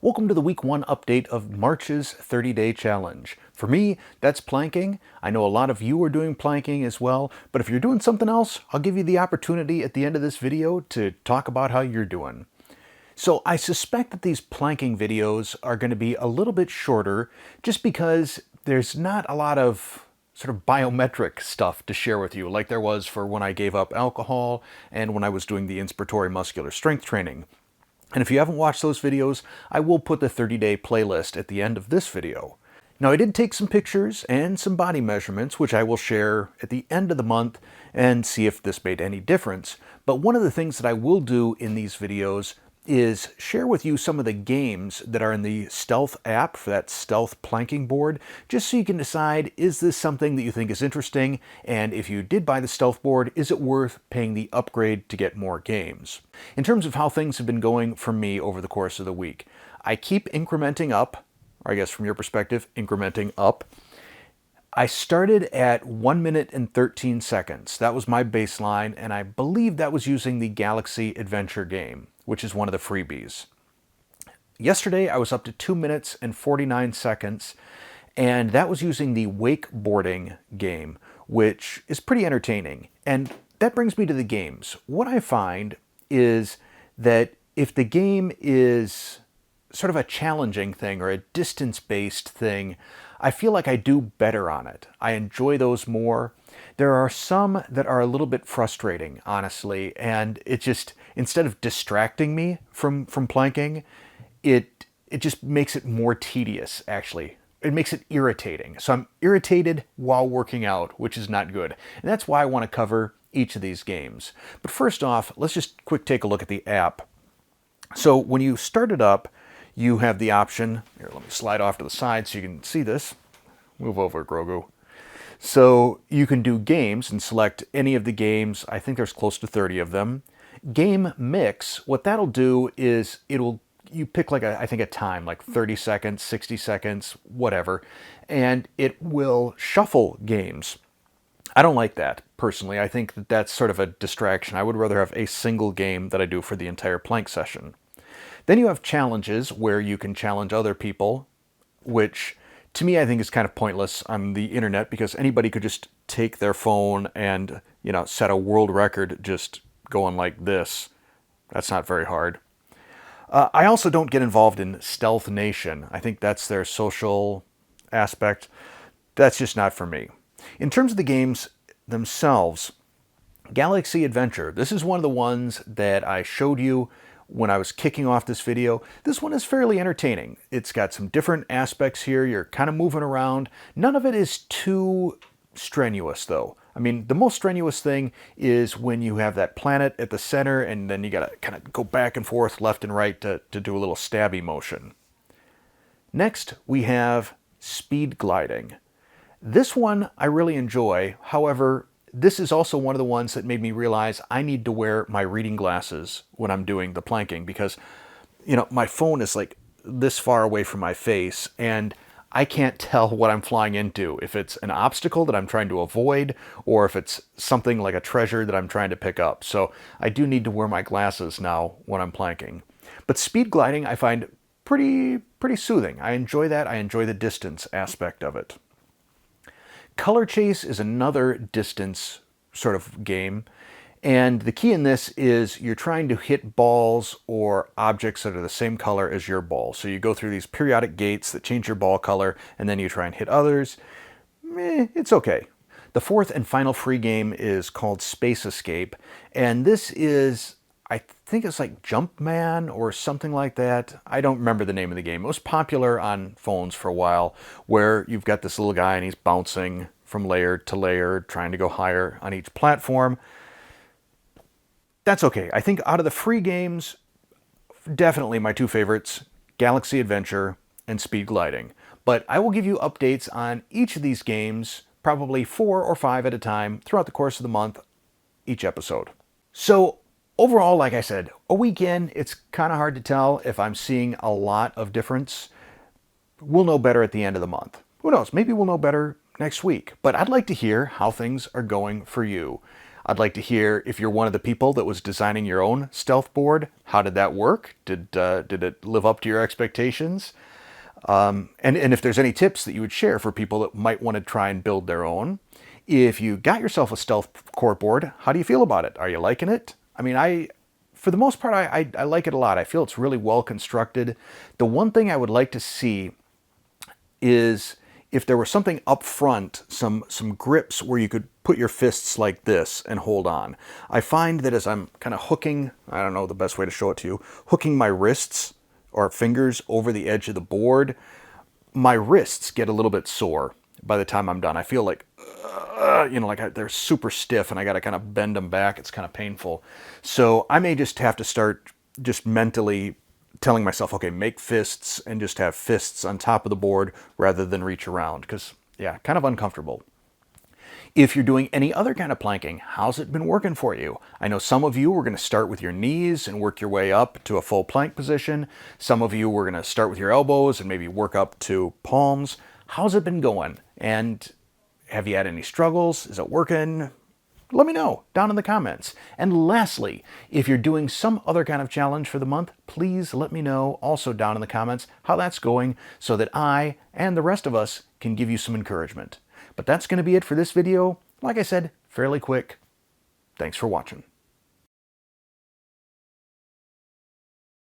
Welcome to the week 1 update of March's 30-day challenge. For me, that's planking. I know a lot of you are doing planking as well, but if you're doing something else, I'll give you the opportunity at the end of this video to talk about how you're doing. So I suspect that these planking videos are going to be a little bit shorter just because there's not a lot of sort of biometric stuff to share with you like there was for when I gave up alcohol and when I was doing the inspiratory muscular strength training. And if you haven't watched those videos, I will put the 30-day playlist at the end of this video. Now, I did take some pictures and some body measurements, which I will share at the end of the month and see if this made any difference. But one of the things that I will do in these videos is share with you some of the games that are in the Stealth app for that Stealth planking board, just so you can decide, is this something that you think is interesting? And if you did buy the Stealth board, is it worth paying the upgrade to get more games? In terms of how things have been going for me over the course of the week, I keep incrementing up, or I guess from your perspective, incrementing up. I started at 1 minute and 13 seconds. That was my baseline, and I believe that was using the Galaxy Adventure game, which is one of the freebies. Yesterday, I was up to 2 minutes and 49 seconds, and that was using the wakeboarding game, which is pretty entertaining. And that brings me to the games. What I find is that if the game is sort of a challenging thing or a distance-based thing, I feel like I do better on it. I enjoy those more. There are some that are a little bit frustrating, honestly, and it just, instead of distracting me from planking, it just makes it more tedious, actually. It makes it irritating. So I'm irritated while working out, which is not good. And that's why I want to cover each of these games. But first off, let's just quick take a look at the app. So when you start it up, you have the option, here, let me slide off to the side so you can see this. Move over, Grogu. So you can do games and select any of the games. I think there's close to 30 of them. Game mix, what that'll do is you pick like I think a time, like 30 seconds, 60 seconds, whatever, and it will shuffle games. I don't like that, personally. I think that that's sort of a distraction. I would rather have a single game that I do for the entire plank session. Then you have challenges where you can challenge other people, which to me I think is kind of pointless on the internet because anybody could just take their phone and, set a world record just going like this. That's not very hard. I also don't get involved in Stealth Nation. I think that's their social aspect. That's just not for me. In terms of the games themselves, Galaxy Adventure, this is one of the ones that I showed you when I was kicking off this video. This one is fairly entertaining. It's got some different aspects here. You're kind of moving around. None of it is too strenuous, though. I mean, the most strenuous thing is when you have that planet at the center and then you got to kind of go back and forth, left and right to do a little stabby motion. Next, we have speed gliding. This one I really enjoy. However, this is also one of the ones that made me realize I need to wear my reading glasses when I'm doing the planking because, my phone is like this far away from my face and I can't tell what I'm flying into, if it's an obstacle that I'm trying to avoid or if it's something like a treasure that I'm trying to pick up. So I do need to wear my glasses now when I'm planking. But speed gliding I find pretty soothing. I enjoy that. I enjoy the distance aspect of it. Color Chase is another distance sort of game, and the key in this is you're trying to hit balls or objects that are the same color as your ball. So you go through these periodic gates that change your ball color, and then you try and hit others. It's okay. The fourth and final free game is called Space Escape, and this is, I think it's like Jumpman or something like that. I don't remember the name of the game. It was popular on phones for a while where you've got this little guy and he's bouncing from layer to layer, trying to go higher on each platform. That's okay. I think out of the free games, definitely my two favorites, Galaxy Adventure and Speed Gliding. But I will give you updates on each of these games, probably 4 or 5 at a time throughout the course of the month, each episode. So overall, like I said, a weekend, it's kind of hard to tell if I'm seeing a lot of difference. We'll know better at the end of the month. Who knows? Maybe we'll know better next week. But I'd like to hear how things are going for you. I'd like to hear if you're one of the people that was designing your own stealth board. How did that work? Did it live up to your expectations? And if there's any tips that you would share for people that might want to try and build their own. If you got yourself a stealth core board, how do you feel about it? Are you liking it? I mean, for the most part, I like it a lot. I feel it's really well constructed. The one thing I would like to see is if there was something up front, some grips where you could put your fists like this and hold on. I find that as I'm kind of hooking, I don't know the best way to show it to you, hooking my wrists or fingers over the edge of the board, my wrists get a little bit sore by the time I'm done. I feel like, they're super stiff and I got to kind of bend them back. It's kind of painful. So I may just have to start just mentally telling myself, okay, make fists and just have fists on top of the board rather than reach around because, yeah, kind of uncomfortable. If you're doing any other kind of planking, how's it been working for you? I know some of you were going to start with your knees and work your way up to a full plank position. Some of you were going to start with your elbows and maybe work up to palms. How's it been going? And have you had any struggles? Is it working? Let me know down in the comments. And lastly, if you're doing some other kind of challenge for the month, please let me know also down in the comments how that's going so that I and the rest of us can give you some encouragement. But that's going to be it for this video. Like I said, fairly quick. Thanks for watching.